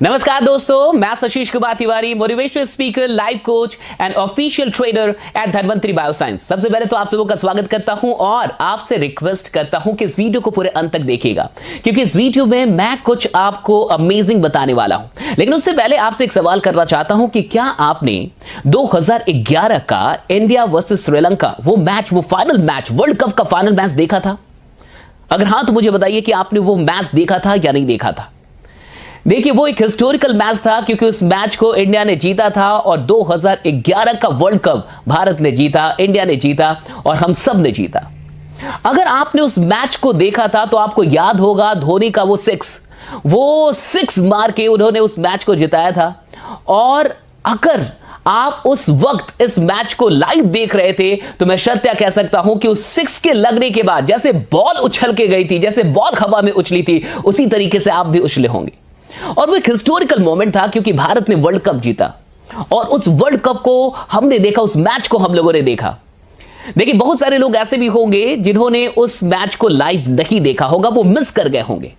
नमस्कार दोस्तों, मैं Ashish Kumar Tiwari, motivational speaker, life coach and official trainer at Dhanvantari bioscience. सबसे पहले तो आप सबों का स्वागत करता हूं और आपसे रिक्वेस्ट करता हूं कि इस वीडियो को पूरे अंत तक देखिएगा, क्योंकि इस वीडियो में मैं कुछ आपको अमेजिंग बताने वाला हूं। लेकिन उससे पहले आपसे एक सवाल करना चाहता हूं कि क्या आपने 2011 का इंडिया वर्सेस श्रीलंका वो मैच, वो फाइनल मैच, वर्ल्ड कप का फाइनल मैच देखा था? अगर हां तो मुझे बताइए कि आपने वो मैच देखा था या नहीं देखा था। देखिए, वो एक हिस्टोरिकल मैच था, क्योंकि उस मैच को इंडिया ने जीता था और 2011 का वर्ल्ड कप भारत ने जीता, इंडिया ने जीता और हम सब ने जीता। अगर आपने उस मैच को देखा था तो आपको याद होगा धोनी का वो सिक्स मार के उन्होंने उस मैच को जिताया था। और अगर आप उस वक्त इस मैच को लाइव देख रहे थे तो मैं सत्य कह सकता हूं कि उस सिक्स के लगने के बाद जैसे बॉल उछल के गई थी, जैसे बॉल हवा में उछली थी, उसी तरीके से आप भी उछले होंगे। और वो एक हिस्टोरिकल मोमेंट था, क्योंकि भारत ने वर्ल्ड कप जीता और उस वर्ल्ड कप को हमने देखा, उस मैच को हम लोगों ने देखा। देखिए, बहुत सारे लोग ऐसे भी होंगे जिन्होंने उस मैच को लाइव नहीं देखा होगा, वो मिस कर गए होंगे।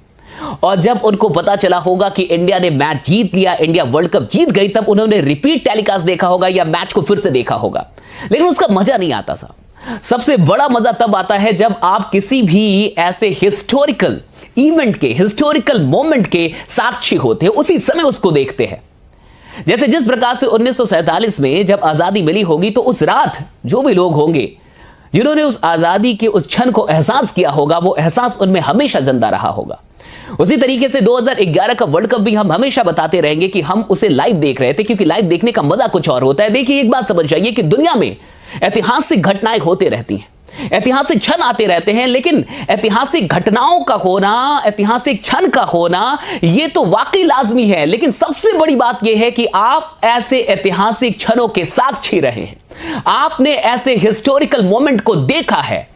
और जब उनको पता चला होगा कि इंडिया ने मैच जीत लिया, इंडिया वर्ल्ड कप जीत गई, तब उन्होंने रिपीट टेलीकास्ट देखा होगा या मैच को फिर से देखा होगा। लेकिन उसका मजा नहीं आता साहब। सबसे बड़ा मजा तब आता है जब आप किसी भी ऐसे हिस्टोरिकल इवेंट के, हिस्टोरिकल मोमेंट के साक्षी होते हैं, उसी समय उसको देखते हैं। जैसे जिस प्रकार से 1947 में जब आजादी मिली होगी, तो उस रात जो भी लोग होंगे जिन्होंने उस आजादी के उस क्षण को एहसास किया होगा, वो एहसास उनमें हमेशा जिंदा रहा होगा। उसी तरीके से 2011 का वर्ल्ड कप भी हम हमेशा बताते रहेंगे कि हम उसे लाइव देख रहे थे, क्योंकि लाइव देखने का मजा कुछ और होता है। देखिए, एक बात समझ जाइए कि दुनिया में ऐतिहासिक घटनाएं होते रहती हैं, ऐतिहासिक क्षण आते रहते हैं, लेकिन ऐतिहासिक घटनाओं का होना, ऐतिहासिक क्षण का होना, यह तो वाकई लाजमी है। लेकिन सबसे बड़ी बात यह है कि आप ऐसे ऐतिहासिक क्षणों के साक्षी रहे हैं, आपने ऐसे हिस्टोरिकल मोमेंट को देखा है।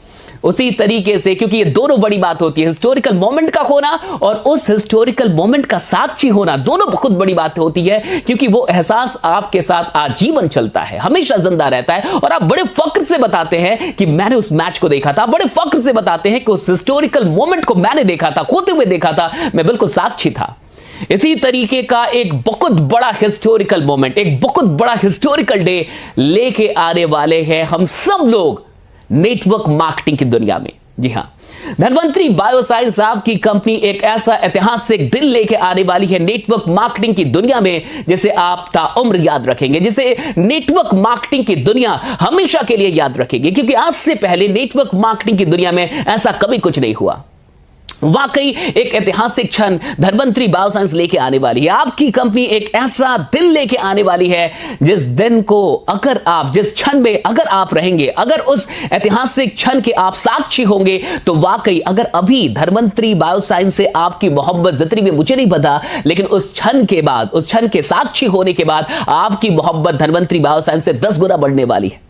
उसी तरीके से, क्योंकि ये दोनों बड़ी बात होती है, हिस्टोरिकल मोमेंट का होना और उस हिस्टोरिकल मोमेंट का साक्षी होना, दोनों बहुत बड़ी बात होती है, क्योंकि वो एहसास आपके साथ आजीवन चलता है, हमेशा जिंदा रहता है। और आप बड़े फक्र से बताते हैं कि मैंने उस मैच को देखा था, बड़े फक्र से बताते हैं कि उस हिस्टोरिकल मोमेंट को मैंने देखा था, होते हुए देखा था, मैं बिल्कुल साक्षी था। इसी तरीके का एक बहुत बड़ा हिस्टोरिकल मोमेंट, एक बहुत बड़ा हिस्टोरिकल डे लेके आने वाले हैं हम सब लोग नेटवर्क मार्केटिंग की दुनिया में। जी हां, धनवंतरी बायोसाइंस आपकी कंपनी एक ऐसा ऐतिहासिक दिन लेके आने वाली है नेटवर्क मार्केटिंग की दुनिया में, जिसे आप ताउम्र याद रखेंगे, जिसे नेटवर्क मार्केटिंग की दुनिया हमेशा के लिए याद रखेगी, क्योंकि आज से पहले नेटवर्क मार्केटिंग की दुनिया में ऐसा कभी कुछ नहीं हुआ। वाकई एक ऐतिहासिक क्षण धनवंतरी बायोसाइंस लेके आने वाली है। आपकी कंपनी एक ऐसा दिन लेके आने वाली है जिस दिन को अगर आप, जिस क्षण में अगर आप रहेंगे, अगर उस ऐतिहासिक क्षण के आप साक्षी होंगे, तो वाकई अगर अभी धनवंतरी बायोसाइंस से आपकी मोहब्बत जितनी भी मुझे नहीं पता, लेकिन उस क्षण के बाद, उस क्षण के साक्षी होने के बाद आपकी मोहब्बत धनवंतरी बायोसाइंस से 10 गुना बढ़ने वाली है।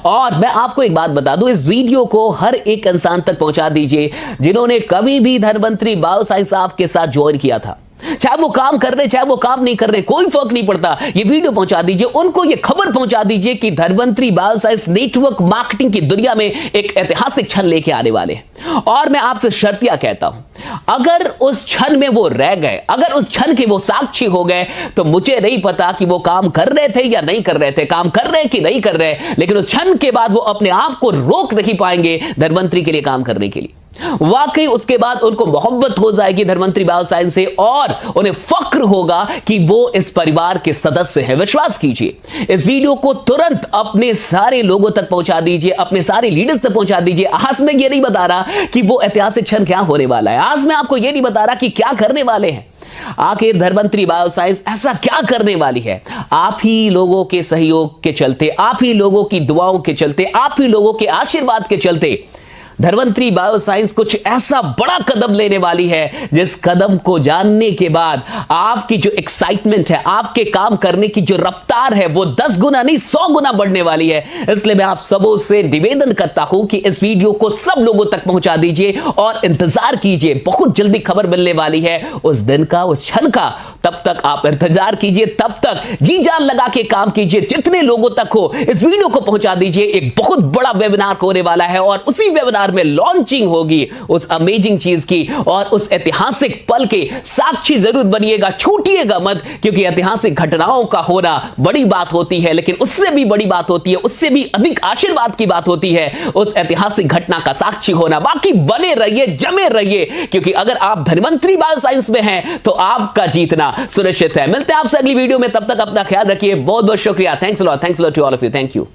और मैं आपको एक बात बता दूं, इस वीडियो को हर एक इंसान तक पहुंचा दीजिए जिन्होंने कभी भी धनवंतरी बायोसाइंस आपके साथ ज्वाइन किया था। चाहे वो काम कर रहे, चाहे वो काम नहीं कर रहे, कोई फर्क नहीं पड़ता। ये वीडियो पहुंचा दीजिए, उनको ये खबर पहुंचा दीजिए कि धनवंतरी बायोसाइंस नेटवर्क मार्केटिंग की दुनिया में एक ऐतिहासिक क्षण लेके आने वाले हैं। और मैं आपसे शर्तिया कहता हूं, अगर उस क्षण में वो रह गए, अगर उस क्षण के वो साक्षी हो गए, तो मुझे नहीं पता कि वो काम कर रहे थे या नहीं कर रहे थे, काम कर रहे कि नहीं कर रहे, लेकिन उस क्षण के बाद वो अपने आप को रोक नहीं पाएंगे धनवंतरी के लिए काम करने के लिए। वाकई उसके बाद उनको मोहब्बत हो जाएगी धनवंतरी बायोसाइंस से और उन्हें फक्र होगा कि वो इस परिवार के सदस्य हैं। विश्वास कीजिए, इस वीडियो को तुरंत अपने सारे लोगों तक पहुंचा दीजिए, अपने सारे लीडर्स तक पहुंचा दीजिए। आज मैं ये नहीं बता रहा कि वो ऐतिहासिक क्षण क्या होने वाला है, आज मैं आपको ये नहीं बता रहा कि क्या करने वाले हैं, आखिर धनवंतरी बायोसाइंस ऐसा क्या करने वाली है। आप ही लोगों के सहयोग के चलते, आप ही लोगों की दुआओं के चलते, आप ही लोगों के आशीर्वाद के चलते धनवंतरी बायोसाइंस कुछ ऐसा बड़ा कदम लेने वाली है, जिस कदम को जानने के बाद आपकी जो एक्साइटमेंट है, आपके काम करने की जो रफ्तार है, वो 10 गुना नहीं 100 गुना बढ़ने वाली है। इसलिए मैं आप सबों से निवेदन करता हूं कि इस वीडियो को सब लोगों तक पहुंचा दीजिए और इंतजार कीजिए, बहुत जल्दी खबर मिलने वाली है उस दिन का, उस क्षण का। तब तक आप इंतजार कीजिए, तब तक जी जान लगा के काम कीजिए, जितने लोगों तक हो इस वीडियो को पहुंचा दीजिए। एक बहुत बड़ा वेबिनार होने वाला है और उसी वेबिनार में लॉन्चिंग होगी उस अमेजिंग चीज की, और उस ऐतिहासिक पल के साक्षी जरूर बनिएगा, छूटिएगा मत, क्योंकि ऐतिहासिक घटनाओं का होना बड़ी बात होती है, लेकिन उससे भी बड़ी बात होती है, उससे भी अधिक आशीर्वाद की बात होती है उस ऐतिहासिक घटना का साक्षी होना। बाकी बने रहिए, जमे रहिए, क्योंकि अगर आप धन्वंतरी बायोसाइंस में हैं तो आपका जीतना सुनिश्चित है। मिलते हैं आपसे अगली वीडियो में, तब तक अपना ख्याल रखिए। बहुत बहुत शुक्रिया। Thanks a lot to all of you. Thank you.